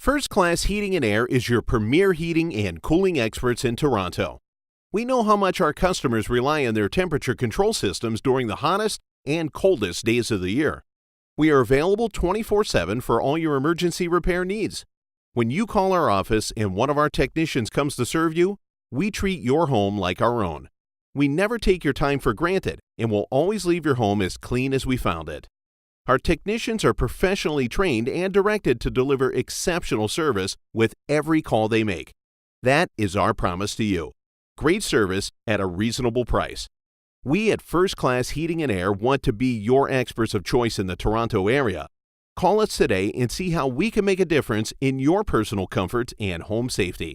First Class Heating and Air is your premier heating and cooling experts in Toronto. We know how much our customers rely on their temperature control systems during the hottest and coldest days of the year. We are available 24/7 for all your emergency repair needs. When you call our office and one of our technicians comes to serve you, we treat your home like our own. We never take your time for granted and will always leave your home as clean as we found it. Our technicians are professionally trained and directed to deliver exceptional service with every call they make. That is our promise to you. Great service at a reasonable price. We at First Class Heating and Air want to be your experts of choice in the Toronto area. Call us today and see how we can make a difference in your personal comfort and home safety.